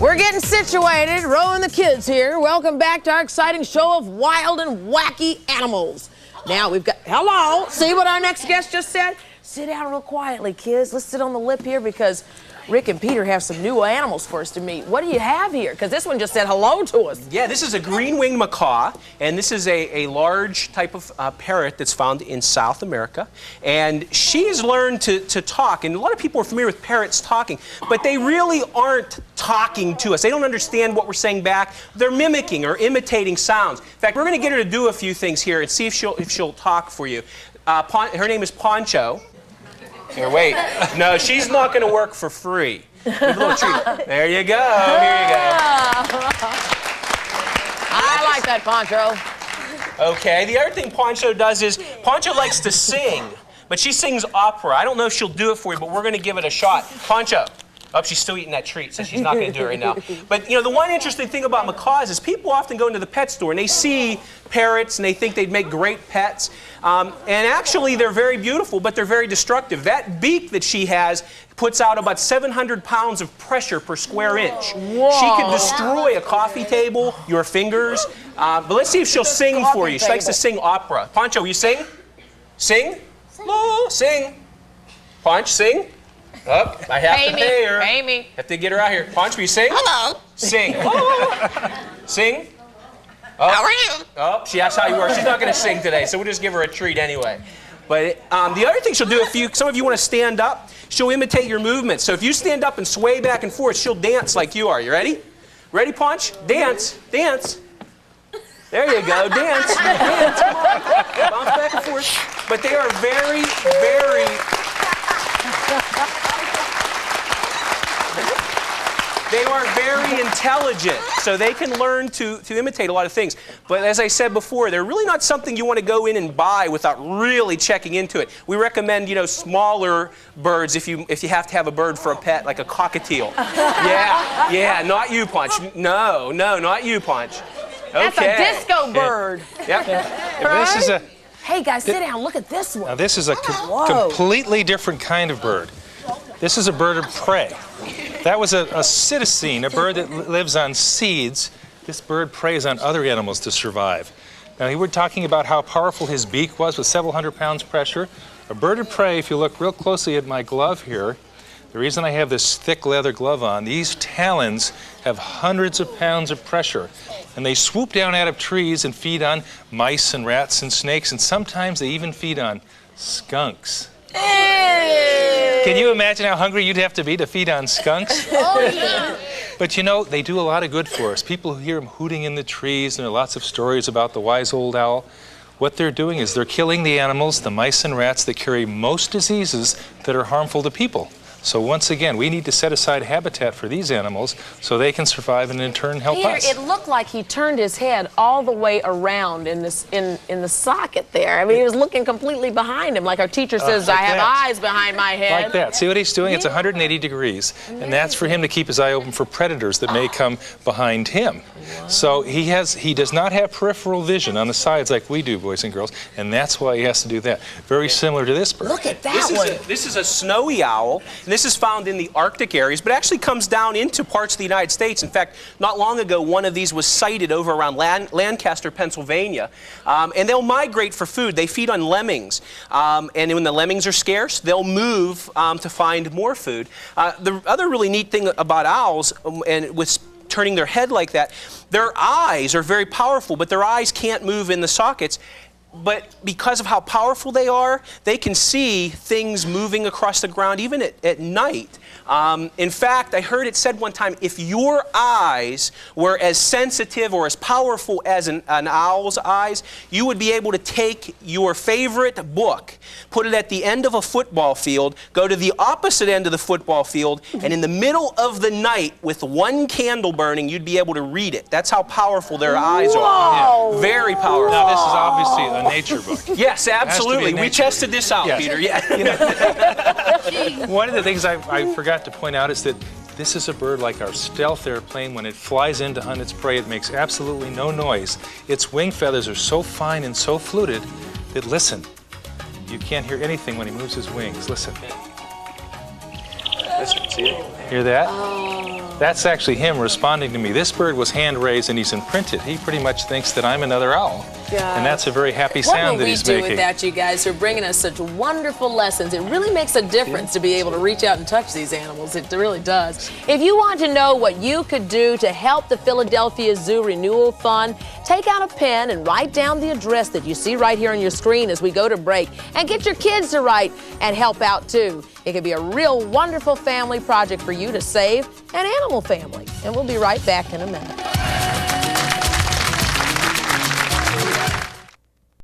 We're getting situated. Ro and the kids here. Welcome back to our exciting show of wild and wacky animals. Now we've got, hello, see what our next guest just said? Sit down real quietly, kids. Let's sit on the lip here because Rick and Peter have some new animals for us to meet. What do you have here? Because this one just said hello to us. Yeah, this is a green-winged macaw, and this is a large type of parrot that's found in South America. And she has learned to talk, and a lot of people are familiar with parrots talking, but they really aren't talking to us. They don't understand what we're saying back. They're mimicking or imitating sounds. In fact, we're going to get her to do a few things here and see if she'll talk for you. Her name is Poncho. Here, wait. No, she's not going to work for free. Give a little treat. There you go. Here you go. I like that, Poncho. Okay, the other thing Poncho does is, Poncho likes to sing, but she sings opera. I don't know if she'll do it for you, but we're going to give it a shot. Poncho. Oh, she's still eating that treat, so she's not going to do it right now. But, you know, the one interesting thing about macaws is people often go into the pet store and they see parrots and they think they'd make great pets. And actually, they're very beautiful, but they're very destructive. That beak that she has puts out about 700 pounds of pressure per square inch. Whoa. She could destroy a coffee table, your fingers. But let's see if she'll sing for you. She likes to sing opera. Poncho, will you sing? Sing? Oh, sing. Ponch, sing. Oh, I have to pay her. Pay me. Have to get her out here. Ponch, will you sing? Hello. Sing. Oh. Sing. Oh. How are you? Oh, she asked how you were. She's not going to sing today, so we'll just give her a treat anyway. But the other thing she'll do, if some of you want to stand up, she'll imitate your movements. So if you stand up and sway back and forth, she'll dance like you are. You ready? Ready, Ponch? Dance. Dance. There you go. Dance. Dance. Come on. Bounce back and forth. But they are very, very... They are very intelligent, so they can learn to imitate a lot of things. But as I said before, they're really not something you want to go in and buy without really checking into it. We recommend, you know, smaller birds if you have to have a bird for a pet, like a cockatiel. Yeah, not you, Punch. No, not you, Punch. Okay. That's a disco bird. Yep. This is a... Hey, guys, sit down. Look at this one. Now, this is a completely different kind of bird. This is a bird of prey. That was a cetacine, a bird that lives on seeds. This bird preys on other animals to survive. Now, we were talking about how powerful his beak was with several hundred pounds pressure. A bird of prey, if you look real closely at my glove here, the reason I have this thick leather glove on, these talons have hundreds of pounds of pressure. And they swoop down out of trees and feed on mice and rats and snakes, and sometimes they even feed on skunks. Can you imagine how hungry you'd have to be to feed on skunks? Oh, yeah. But you know, they do a lot of good for us. People who hear them hooting in the trees, and there are lots of stories about the wise old owl. What they're doing is they're killing the animals, the mice and rats that carry most diseases that are harmful to people. So once again, we need to set aside habitat for these animals so they can survive and in turn help us. It looked like he turned his head all the way around in the socket there. I mean, he was looking completely behind him, like our teacher says, like I have that. eyes behind my head. Like that. See what he's doing? It's 180 degrees. And that's for him to keep his eye open for predators that may come behind him. Wow. So he does not have peripheral vision on the sides like we do, boys and girls, and that's why he has to do that. Very similar to this bird. Look at that one. This is a snowy owl, and this is found in the Arctic areas, but actually comes down into parts of the United States. In fact, not long ago, one of these was sighted over around Lancaster, Pennsylvania. And they'll migrate for food. They feed on lemmings. And when the lemmings are scarce, they'll move to find more food. The other really neat thing about owls, and with turning their head like that, their eyes are very powerful, but their eyes can't move in the sockets. But because of how powerful they are, they can see things moving across the ground even at night. In fact, I heard it said one time, if your eyes were as sensitive or as powerful as an owl's eyes, you would be able to take your favorite book, put it at the end of a football field, go to the opposite end of the football field, and in the middle of the night with one candle burning, you'd be able to read it. That's how powerful their eyes are. Yeah. Very powerful. Now, this is obviously a nature book. Yes, absolutely. We tested this out, yes. Peter. Yeah. You know, one of the things I forgot to point out is that this is a bird like our stealth airplane. When it flies in to hunt its prey, it makes absolutely no noise. Its wing feathers are so fine and so fluted that, listen, you can't hear anything when he moves his wings. Listen. Listen, see it? Hear that? Oh. That's actually him responding to me. This bird was hand-raised and he's imprinted. He pretty much thinks that I'm another owl. And that's a very happy sound that he's making. What would we do without you guys for bringing us such wonderful lessons? It really makes a difference to be able to reach out and touch these animals. It really does. If you want to know what you could do to help the Philadelphia Zoo Renewal Fund, take out a pen and write down the address that you see right here on your screen as we go to break. And get your kids to write and help out too. It could be a real wonderful family project for you to save an animal family. And we'll be right back in a minute.